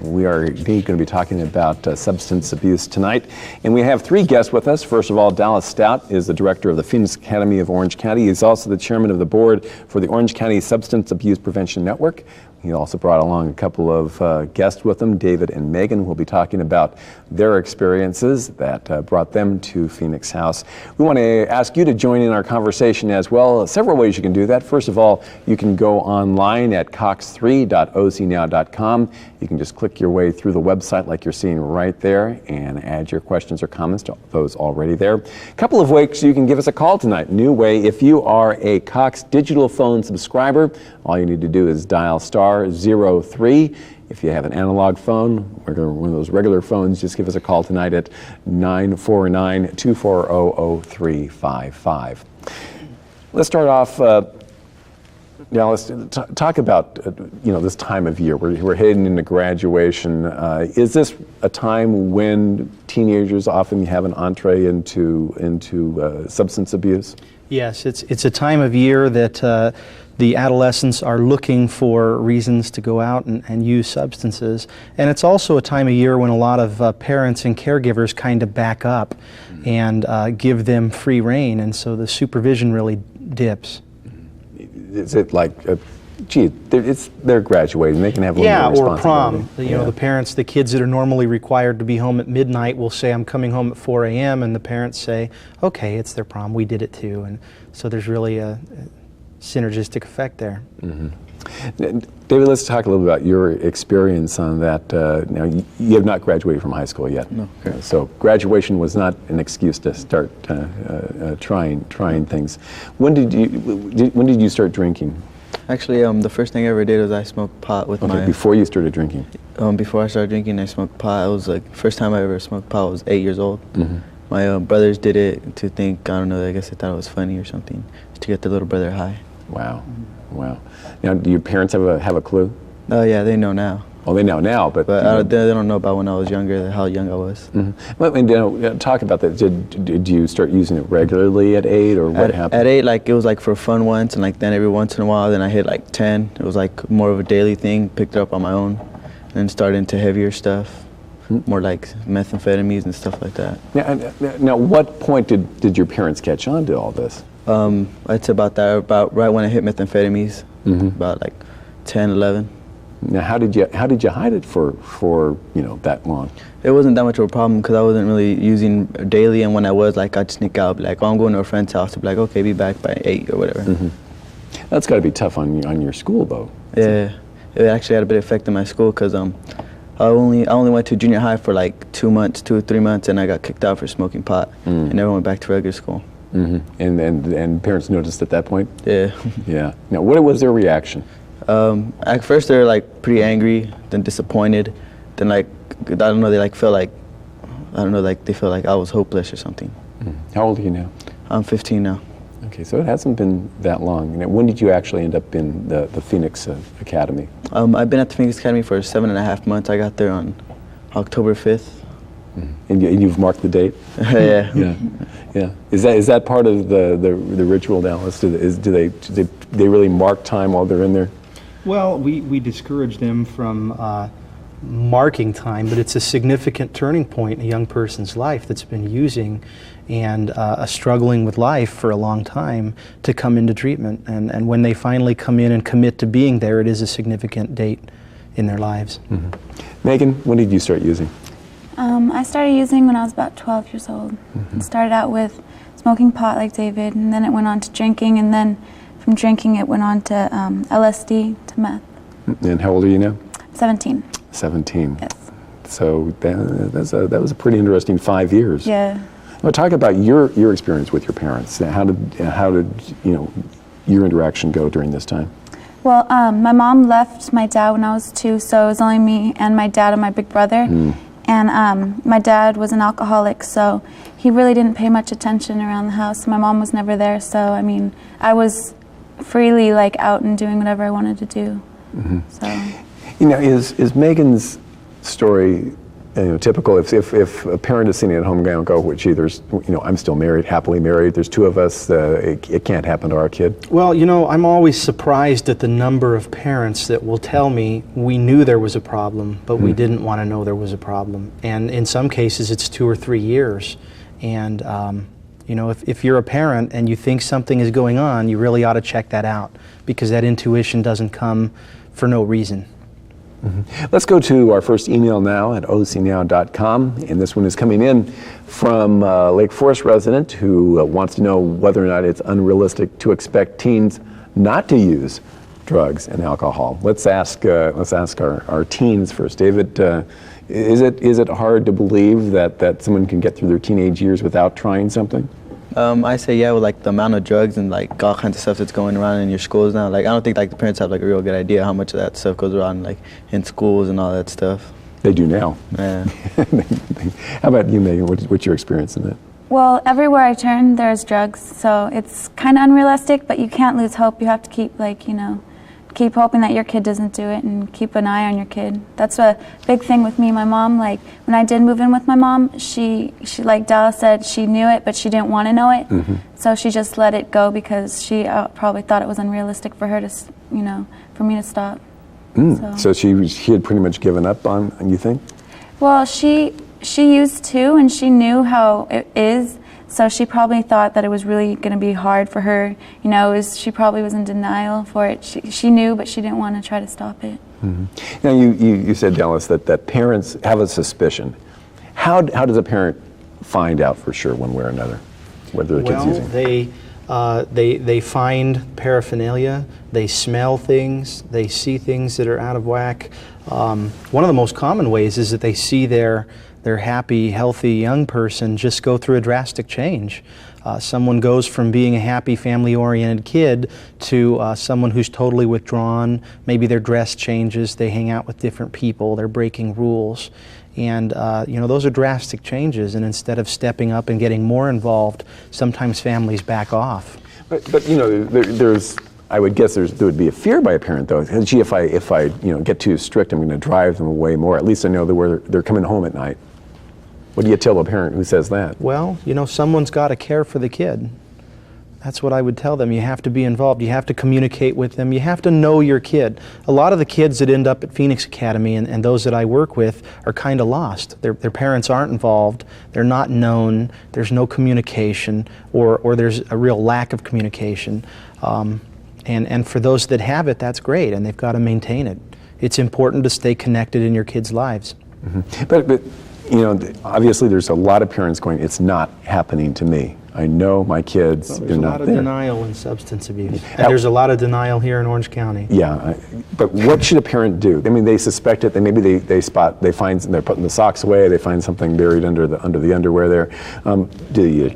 We are indeed going to be talking about substance abuse tonight. And we have three guests with us. First of all, Dallas Stout is the director of the Phoenix Academy of Orange County. He's also the chairman of the board for the Orange County Substance Abuse Prevention Network. He also brought along a couple of guests with him, David and Megan. We'll be talking about their experiences that brought them to Phoenix House. We want to ask you to join in our conversation as well. Several ways you can do that. First of all, you can go online at cox3.ocnow.com. You can just click your way through the website like you're seeing right there and add your questions or comments to those already there. A couple of ways you can give us a call tonight. New way, if you are a Cox digital phone subscriber, all you need to do is dial *03. If you have an analog phone, one of those regular phones, just give us a call tonight at 949-240-0355. Let's start off, let's talk about this time of year. We're heading into graduation. Is this a time when teenagers often have an entree into substance abuse? Yes, it's a time of year that the adolescents are looking for reasons to go out and use substances. And it's also a time of year when a lot of parents and caregivers kind of back up and give them free rein, and so the supervision really dips. Is it like, they're graduating, they can have a little more responsibility. Or prom. The parents, the kids that are normally required to be home at midnight will say, I'm coming home at 4 a.m., and the parents say, okay, it's their prom, we did it too. And so there's really a synergistic effect there. Mm-hmm. David, let's talk a little about your experience on that. Now, you have not graduated from high school yet. No. Okay. So graduation was not an excuse to start trying things. When did you start drinking? Actually, the first thing I ever did was I smoked pot with my... Before you started drinking? Before I started drinking, I smoked pot. It was like, first time I ever smoked pot was 8 years old. Mm-hmm. My brothers did it to think, I don't know, I guess they thought it was funny or something, to get their little brother high. Wow. Wow. Now, do your parents have a clue? Oh, yeah, they know now. Oh, they know now, but they don't know about when I was younger, how young I was. Mm-hmm. Well, talk about that. Did you start using it regularly at 8, or what happened? At 8, like, it was like for fun once, and like then every once in a while, then I hit like 10. It was like more of a daily thing, picked it up on my own, and then started into heavier stuff, more like methamphetamines and stuff like that. Now, what point did your parents catch on to all this? It's about right when I hit methamphetamines, about like 10, 11. Now, how did you hide it for that long? It wasn't that much of a problem because I wasn't really using daily, and when I was, like, I'd sneak out, like, oh, I'm going to a friend's house, to be like, okay, be back by 8 or whatever. Mm-hmm. That's got to be tough on your school, though. Yeah, it actually had a bit of effect on my school because I only went to junior high for like 2 or 3 months, and I got kicked out for smoking pot, and never went back to regular school. Mm-hmm. And parents noticed at that point? Yeah. Yeah. Now, what was their reaction? At first they were like pretty angry, then disappointed, then like, I don't know, they like felt like, I don't know, like they felt like I was hopeless or something. How old are you now? I'm 15 now. Okay, so it hasn't been that long. Now, when did you actually end up in the Phoenix Academy? I've been at the Phoenix Academy for 7.5 months. I got there on October 5th. And you've marked the date? Yeah. Yeah. Is that part of the ritual, Dallas? Do they really mark time while they're in there? Well, we discourage them from marking time, but it's a significant turning point in a young person's life that's been using and struggling with life for a long time to come into treatment. And when they finally come in and commit to being there, it is a significant date in their lives. Mm-hmm. Megan, when did you start using? I started using when I was about 12 years old. Mm-hmm. It started out with smoking pot like David, and then it went on to drinking, and then from drinking it went on to LSD, to meth. And how old are you now? 17. 17. Yes. So that was a pretty interesting 5 years. Yeah. Well, talk about your experience with your parents. How did your interaction go during this time? Well, my mom left my dad when I was 2, so it was only me and my dad and my big brother. And my dad was an alcoholic, so he really didn't pay much attention around the house. My mom was never there, so I mean, I was freely like out and doing whatever I wanted to do. So, is Megan's story typical. If a parent is sitting at home going, "Go, which there's, I'm still married, happily married. There's two of us. It can't happen to our kid." Well, I'm always surprised at the number of parents that will tell me we knew there was a problem, but we didn't want to know there was a problem. And in some cases, it's 2 or 3 years. And if you're a parent and you think something is going on, you really ought to check that out, because that intuition doesn't come for no reason. Let's go to our first email now at ocnow.com, and this one is coming in from Lake Forest resident who wants to know whether or not it's unrealistic to expect teens not to use drugs and alcohol. Let's ask our teens first. David, is it hard to believe that someone can get through their teenage years without trying something? I say yeah, with like the amount of drugs and like all kinds of stuff that's going around in your schools now. Like I don't think like the parents have like a real good idea how much of that stuff goes around like in schools and all that stuff. They do now. Yeah. How about you, Megan? What's your experience in that? Well, everywhere I turn, there's drugs, so it's kind of unrealistic, but you can't lose hope. You have to keep, keep hoping that your kid doesn't do it and keep an eye on your kid. That's a big thing with me. My mom, when I did move in with my mom, she like Dallas said, she knew it, but she didn't want to know it. So she just let it go because she probably thought it was unrealistic for her to, for me to stop. So she had pretty much given up on you think? Well, she used to, and she knew how it is. So she probably thought that it was really going to be hard for her. She probably was in denial for it. She knew, but she didn't want to try to stop it. Now, you said, Dallas, that parents have a suspicion. How does a parent find out for sure one way or another whether the kid's using? They find paraphernalia, they smell things, they see things that are out of whack. One of the most common ways is that they see their happy, healthy young person just go through a drastic change. Someone goes from being a happy, family-oriented kid to someone who's totally withdrawn. Maybe their dress changes, they hang out with different people, they're breaking rules. And those are drastic changes, and instead of stepping up and getting more involved, sometimes families back off. But there's, I would guess there would be a fear by a parent though. Gee, if I get too strict, I'm going to drive them away more. At least I know they're coming home at night. What do you tell a parent who says that? Well, someone's got to care for the kid. That's what I would tell them. You have to be involved. You have to communicate with them. You have to know your kid. A lot of the kids that end up at Phoenix Academy and those that I work with are kind of lost. Their parents aren't involved. They're not known. There's no communication, or there's a real lack of communication. And for those that have it, that's great, and they've got to maintain it. It's important to stay connected in your kids' lives. But obviously there's a lot of parents going, it's not happening to me. I know my kids, Well, they're there's a not lot of there. denial in substance abuse. And there's a lot of denial here in Orange County. Yeah, but what should a parent do? I mean, they suspect it. Maybe they find they're putting the socks away. They find something buried under the underwear there. Do you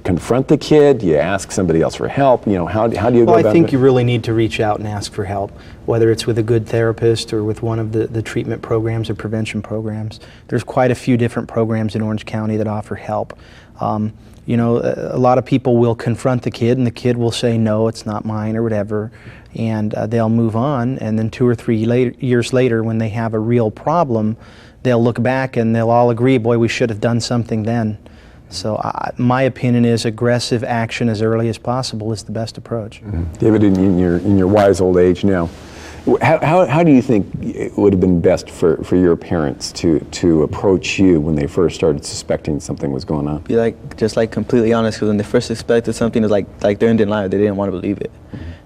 confront the kid? Do you ask somebody else for help? How do you go about it? Well, I think you really need to reach out and ask for help, whether it's with a good therapist or with one of the treatment programs or prevention programs. There's quite a few different programs in Orange County that offer help. A lot of people will confront the kid, and the kid will say, no, it's not mine, or whatever, and they'll move on. And then 2 or 3 years later, when they have a real problem, they'll look back and they'll all agree, boy, we should have done something then. So my opinion is aggressive action as early as possible is the best approach. David, in your wise old age now, how do you think it would have been best for your parents to approach you when they first started suspecting something was going on? Be just completely honest, because when they first suspected something, it was like they're in denial. They didn't want to believe it.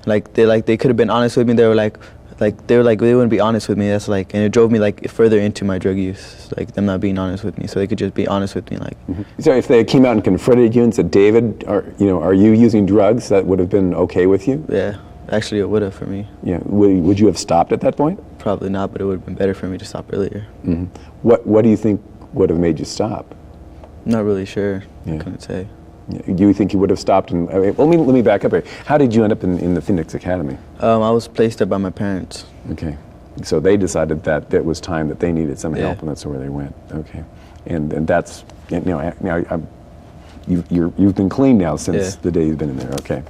They could have been honest with me. They wouldn't be honest with me. That's and it drove me further into my drug use. Them not being honest with me, so they could just be honest with me. So if they came out and confronted you and said, David, are you using drugs? That would have been okay with you? Yeah. Actually, it would have for me. Yeah. Would you have stopped at that point? Probably not, but it would have been better for me to stop earlier. What do you think would have made you stop? Not really sure. Yeah. I couldn't say. Do you think you would have stopped? Let me back up here. How did you end up in the Phoenix Academy? I was placed there by my parents. Okay. So they decided that it was time that they needed some help, and that's where they went. Okay. And that's now you've been clean now since the day you've been in there. Okay.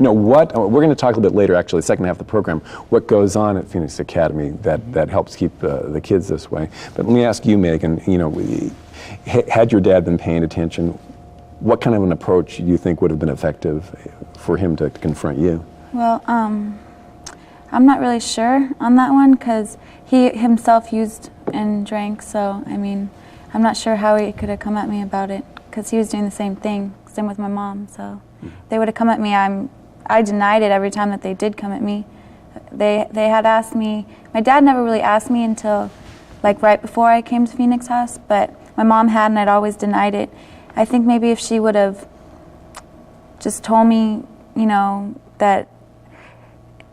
You know, what, we're going to talk a little bit later, actually, the second half of the program, what goes on at Phoenix Academy that helps keep the kids this way. But let me ask you, Megan, you know, had your dad been paying attention, what kind of an approach do you think would have been effective for him to confront you? Well, I'm not really sure on that one because he himself used and drank, so I mean, I'm not sure how he could have come at me about it because he was doing the same thing, same with my mom, so they would have come at me. I denied it every time that they did come at me. They had asked me, my dad never really asked me until like right before I came to Phoenix House, but my mom had and I'd always denied it. I think maybe if she would have just told me, you know, that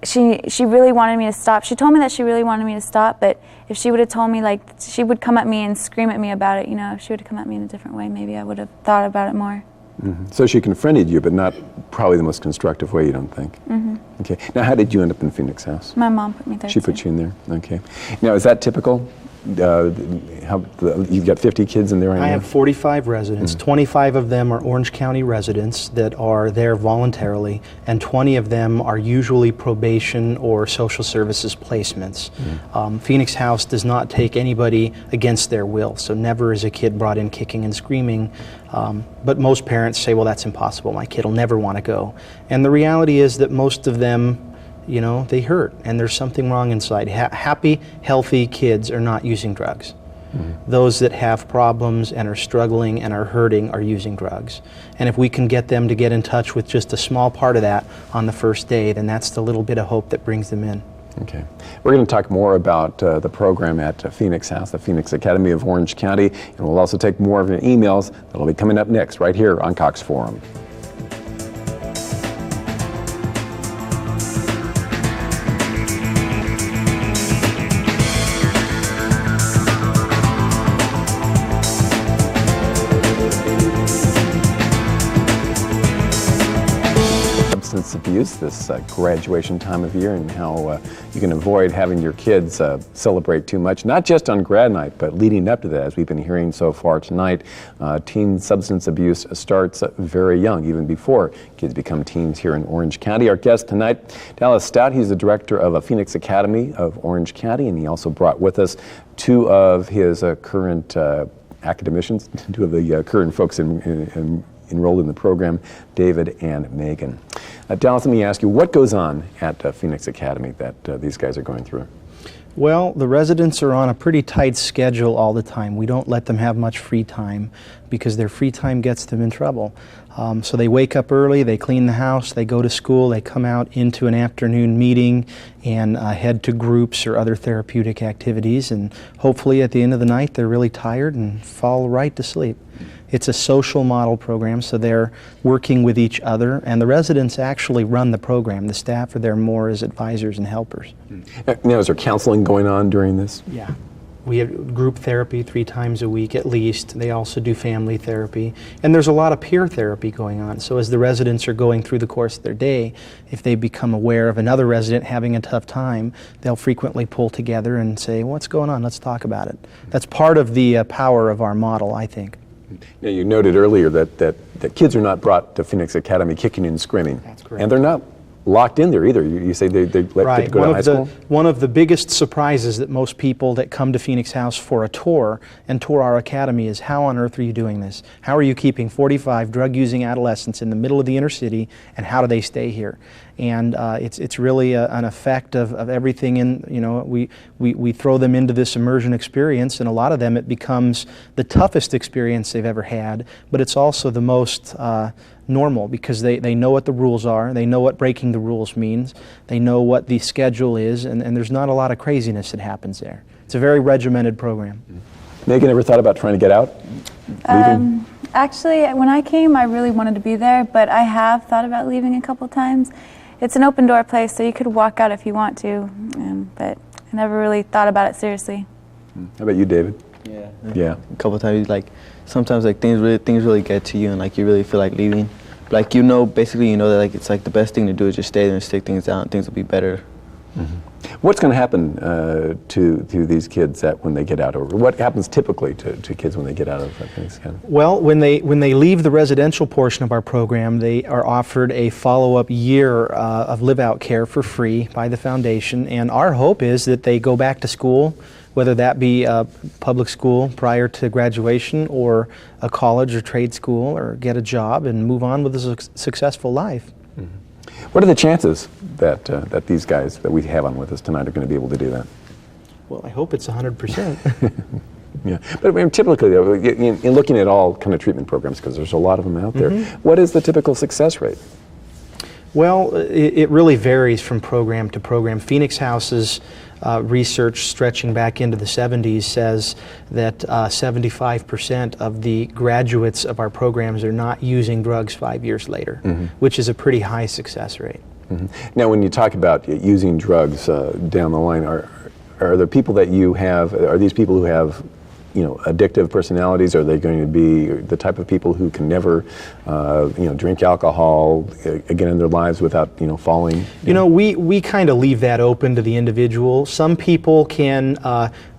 she really wanted me to stop. She told me that she really wanted me to stop, but if she would have told me, like, she would come at me and scream at me about it, you know, if she would have come at me in a different way, maybe I would have thought about it more. Mm-hmm. So she confronted you, but not probably the most constructive way, you don't think? Mm-hmm. Okay. Now, how did you end up in Phoenix House? My mom put me there. She put you in there? Okay. Now, is that typical? You've got 50 kids in there right now? I have 45 residents. 25 of them are Orange County residents that are there voluntarily, and 20 of them are usually probation or social services placements. Phoenix House does not take anybody against their will, so never is a kid brought in kicking and screaming. But most parents say, well, that's impossible. My kid will never want to go. And the reality is that most of them, you know, they hurt, and there's something wrong inside. Happy, healthy kids are not using drugs. Those that have problems and are struggling and are hurting are using drugs. And if we can get them to get in touch with just a small part of that on the first day, then that's the little bit of hope that brings them in. Okay. We're going to talk more about the program at Phoenix House, the Phoenix Academy of Orange County, and we'll also take more of your emails that'll be coming up next right here on Cox Forum. Substance abuse, this graduation time of year, and how you can avoid having your kids celebrate too much, not just on grad night, but leading up to that, as we've been hearing so far tonight. Teen substance abuse starts very young, even before kids become teens here in Orange County. Our guest tonight, Dallas Stout, he's the director of Phoenix Academy of Orange County, and he also brought with us two of his current academicians, two of the current folks enrolled in the program, David and Megan. Dallas, let me ask you, what goes on at Phoenix Academy that these guys are going through? Well, the residents are on a pretty tight schedule all the time. We don't let them have much free time because their free time gets them in trouble. So they wake up early, they clean the house, they go to school, they come out into an afternoon meeting and head to groups or other therapeutic activities, and hopefully at the end of the night they're really tired and fall right to sleep. It's a social model program, so they're working with each other, and the residents actually run the program. The staff are there more as advisors and helpers. Now, is there counseling going on during this? Yeah. We have group therapy 3 times a week at least. They also do family therapy. And there's a lot of peer therapy going on. So as the residents are going through the course of their day, if they become aware of another resident having a tough time, they'll frequently pull together and say, what's going on? Let's talk about it. That's part of the power of our model, I think. Now, you noted earlier that kids are not brought to Phoenix Academy kicking and screaming. That's correct. And they're not locked in there either. You say they let kids go to high school? One of the biggest surprises that most people that come to Phoenix House for a tour and tour our academy is, how on earth are you doing this? How are you keeping 45 drug-using adolescents in the middle of the inner city, and how do they stay here? And it's really an effect of everything in, you know, we throw them into this immersion experience, and a lot of them it becomes the toughest experience they've ever had, but it's also the most normal because they know what the rules are, they know what breaking the rules means, they know what the schedule is, and there's not a lot of craziness that happens there. It's a very regimented program. Megan, ever thought about trying to get out? Leaving? Actually, when I came, I really wanted to be there, but I have thought about leaving a couple times. It's an open door place, so you could walk out if you want to, but I never really thought about it seriously. How about you, David? Yeah. A couple of times, like, sometimes like things really get to you, and like you really feel like leaving. But, like, basically you know that like it's like the best thing to do is just stay there and stick things out, and things will be better. What's going to happen to these kids when they get out? Or what happens typically to kids when they get out of Phoenix County? Well, when they leave the residential portion of our program, they are offered a follow-up year of live-out care for free by the foundation, and our hope is that they go back to school, whether that be public school prior to graduation or a college or trade school, or get a job and move on with a successful life. What are the chances that these guys that we have on with us tonight are going to be able to do that? Well, I hope it's 100%. Yeah, but I mean, typically, in looking at all kind of treatment programs, because there's a lot of them out there, what is the typical success rate? Well, it really varies from program to program. Phoenix House's research stretching back into the 70s says that 75% of the graduates of our programs are not using drugs 5 years later, which is a pretty high success rate. Now, when you talk about using drugs down the line, are there people that you have, are these people who have, you know, addictive personalities? Are they going to be the type of people who can never, you know, drink alcohol again in their lives without, you know, falling? You know, we kind of leave that open to the individual. Some people can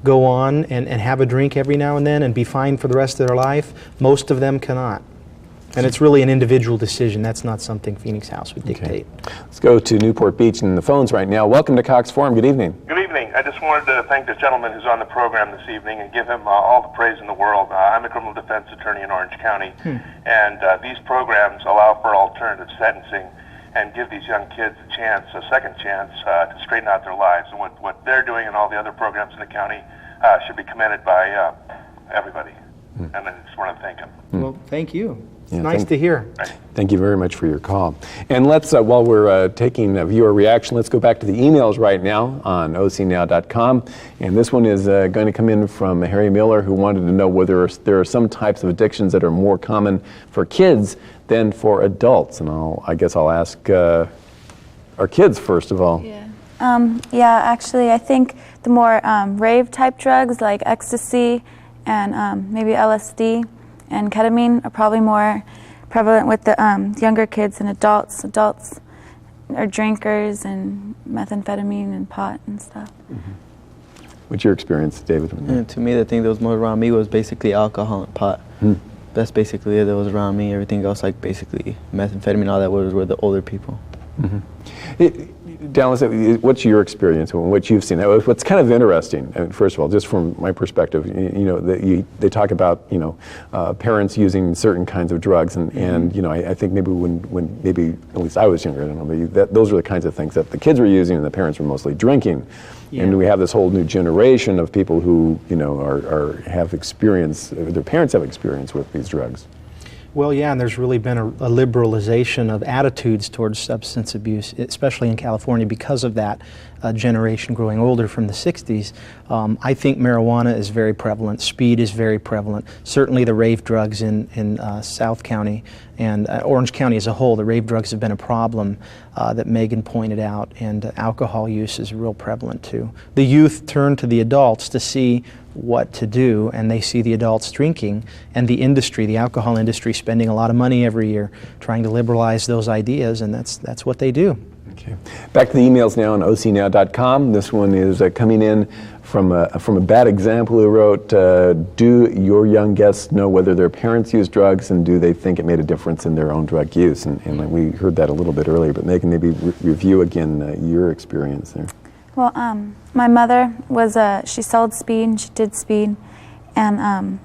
go on and have a drink every now and then and be fine for the rest of their life. Most of them cannot. And it's really an individual decision. That's not something Phoenix House would dictate. Okay. Let's go to Newport Beach and the phones right now. Welcome to Cox Forum. Good evening. Good evening. I just wanted to thank this gentleman who's on the program this evening and give him all the praise in the world. I'm a criminal defense attorney in Orange County, and these programs allow for alternative sentencing and give these young kids a second chance to straighten out their lives. And what they're doing and all the other programs in the county should be commended by everybody. And I just want to thank him. Well, thank you. It's Yeah, nice to hear. Thank you very much for your call. And let's, while we're taking a viewer reaction, let's go back to the emails right now on ocnow.com. And this one is going to come in from Harry Miller, who wanted to know whether there are some types of addictions that are more common for kids than for adults. And I guess I'll ask our kids first of all. Yeah. Yeah, actually, I think the more rave type drugs like ecstasy and maybe LSD and ketamine are probably more prevalent with the younger kids than adults. Adults are drinkers and methamphetamine and pot and stuff. What's your experience, David? And to me, the thing that was more around me was basically alcohol and pot. That's basically it that was around me. Everything else, like basically methamphetamine, all that were the older people. Dallas, what's your experience and what you've seen? What's kind of interesting, first of all, just from my perspective, you know, they talk about, you know, parents using certain kinds of drugs, and you know, I think maybe when maybe at least I was younger, I don't know, maybe those were the kinds of things that the kids were using and the parents were mostly drinking. Yeah. And we have this whole new generation of people who, you know, have experience, their parents have experience with these drugs. Well, yeah, and there's really been a liberalization of attitudes towards substance abuse, especially in California, because of that generation growing older from the 60s. I think marijuana is very prevalent. Speed is very prevalent. Certainly the rave drugs in South County and Orange County as a whole, the rave drugs have been a problem that Megan pointed out, and alcohol use is real prevalent too. The youth turn to the adults to see what to do, and they see the adults drinking, and the industry, the alcohol industry, spending a lot of money every year trying to liberalize those ideas, and that's what they do. Okay. Back to the emails now on ocnow.com. This one is coming in from a bad example who wrote, do your young guests know whether their parents use drugs, and do they think it made a difference in their own drug use? And we heard that a little bit earlier, but Megan, maybe review again your experience there. Well, my mother was she sold speed and she did speed, and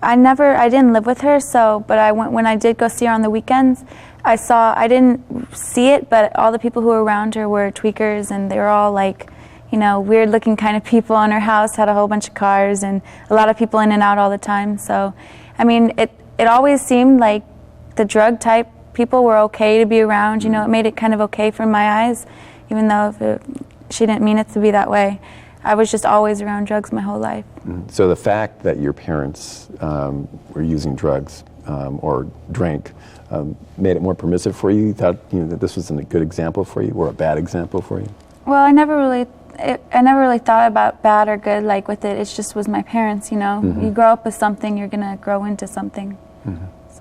I didn't live with her, so, but when I did go see her on the weekends, I didn't see it, but all the people who were around her were tweakers, and they were all like, you know, weird looking kind of people in her house, had a whole bunch of cars and a lot of people in and out all the time. So, I mean, it always seemed like the drug type people were okay to be around, you know, it made it kind of okay from my eyes, even though she didn't mean it to be that way. I was just always around drugs my whole life. So the fact that your parents were using drugs or drank made it more permissive for you? You thought, you know, that this was a good example for you or a bad example for you? Well, I never really thought about bad or good like with it. It just was my parents, you know. You grow up with something, you're gonna grow into something.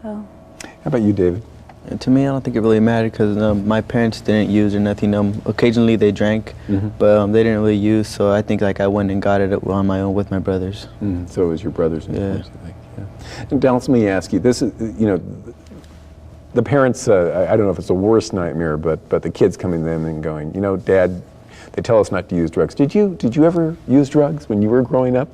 So. How about you, David? And to me, I don't think it really mattered because my parents didn't use or nothing. Occasionally they drank, but they didn't really use. So I think like I went and got it on my own with my brothers. So it was your brothers and Yeah. sisters, you think? Yeah. And Dallas, let me ask you. This is, the parents. I don't know if it's the worst nightmare, but the kids coming to them and going, Dad, they tell us not to use drugs. Did you ever use drugs when you were growing up?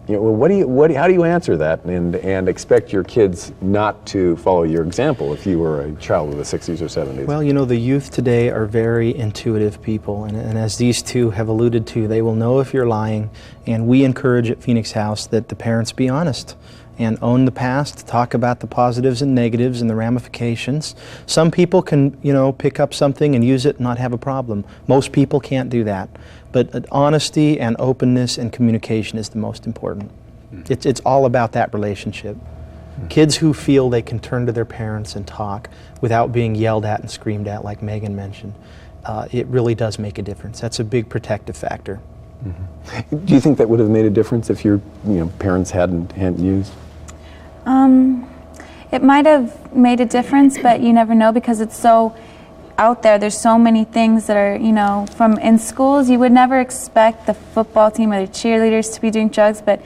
Well, how do you answer that and expect your kids not to follow your example if you were a child of the 60s or 70s? Well, the youth today are very intuitive people, and as these two have alluded to, they will know if you're lying, and we encourage at Phoenix House that the parents be honest and own the past, talk about the positives and negatives and the ramifications. Some people can, pick up something and use it and not have a problem. Most people can't do that. But honesty and openness and communication is the most important. It's all about that relationship. Kids who feel they can turn to their parents and talk without being yelled at and screamed at, like Megan mentioned, it really does make a difference. That's a big protective factor. Do you think that would have made a difference if your parents hadn't used? It might have made a difference, but you never know because it's so out there. There's so many things that are, from in schools. You would never expect the football team or the cheerleaders to be doing drugs, but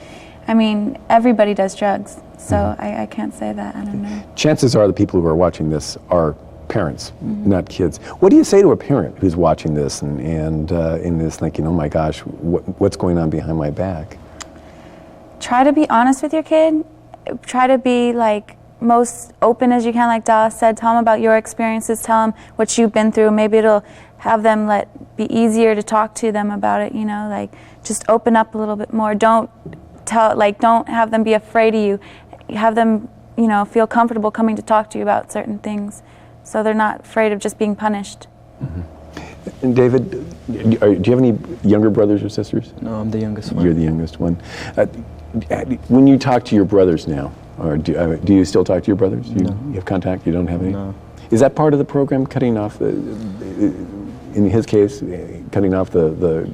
I mean, everybody does drugs. So I can't say that. I don't know. Chances are the people who are watching this are parents, not kids. What do you say to a parent who's watching this and in this thinking, oh my gosh, what's going on behind my back? Try to be honest with your kid. Try to be most open as you can, like Dallas said. Tell them about your experiences. Tell them what you've been through. Maybe it'll have them be easier to talk to them about it. Just open up a little bit more. Don't have them be afraid of you. Have them, feel comfortable coming to talk to you about certain things, so they're not afraid of just being punished. And David, do you have any younger brothers or sisters? No, I'm the youngest one. You're the youngest one. When you talk to your brothers now, or do you still talk to your brothers? You have contact? You don't have any? No. Is that part of the program, cutting off, in his case, cutting off the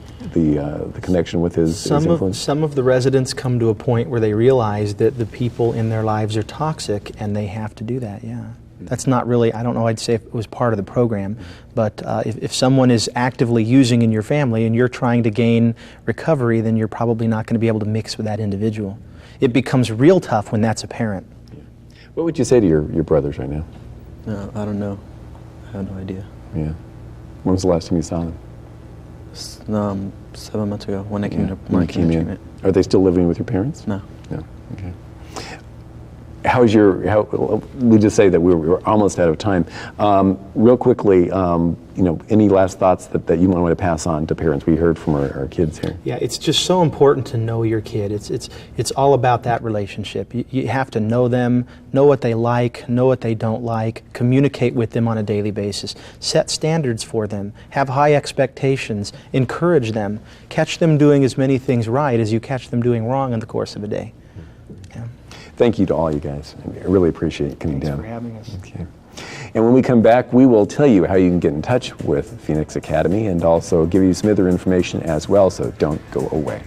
connection with his influence? Some of the residents come to a point where they realize that the people in their lives are toxic and they have to do that, yeah. That's not really, I don't know, I'd say if it was part of the program, but if someone is actively using in your family and you're trying to gain recovery, then you're probably not going to be able to mix with that individual. It becomes real tough when that's apparent. What would you say to your brothers right now? No, I don't know. I have no idea. Yeah. When was the last time you saw them? 7 months ago when I came to treatment. Are they still living with your parents? No. No. Okay. We just say that we're almost out of time. Real quickly, any last thoughts that you want to pass on to parents? We heard from our kids here. Yeah, it's just so important to know your kid. It's all about that relationship. You have to know them, know what they like, know what they don't like, communicate with them on a daily basis, set standards for them, have high expectations, encourage them, catch them doing as many things right as you catch them doing wrong in the course of a day. Yeah. Thank you to all you guys. I really appreciate you coming down. Thanks for having us. Okay. And when we come back, we will tell you how you can get in touch with Phoenix Academy and also give you some other information as well, so don't go away.